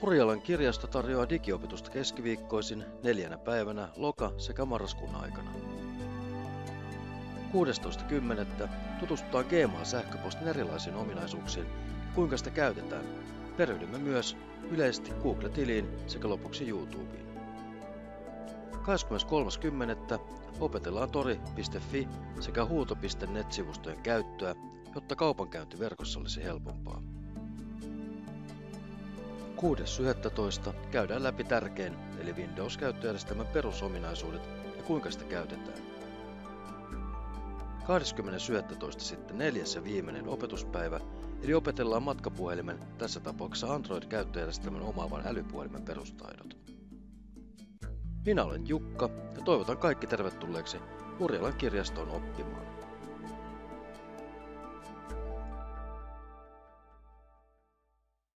Urjalan kirjasto tarjoaa digiopetusta keskiviikkoisin 4 päivänä loka- sekä marraskuun aikana. 16.10. tutustutaan Gmail-sähköpostin erilaisiin ominaisuuksiin ja kuinka sitä käytetään. Perehdymme myös yleisesti Google-tiliin sekä lopuksi YouTubeen. 23.10. opetellaan tori.fi sekä huuto.net-sivustojen käyttöä, jotta kaupankäynti verkossa olisi helpompaa. 6.11. käydään läpi tärkein eli Windows-käyttöjärjestelmän perusominaisuudet ja kuinka sitä käytetään. 20.11. sitten 4. ja viimeinen opetuspäivä, eli opetellaan matkapuhelimen, tässä tapauksessa Android-käyttöjärjestelmän omaavan älypuhelimen perustaidot. Minä olen Jukka ja toivotan kaikki tervetulleeksi Urjalan kirjastoon oppimaan.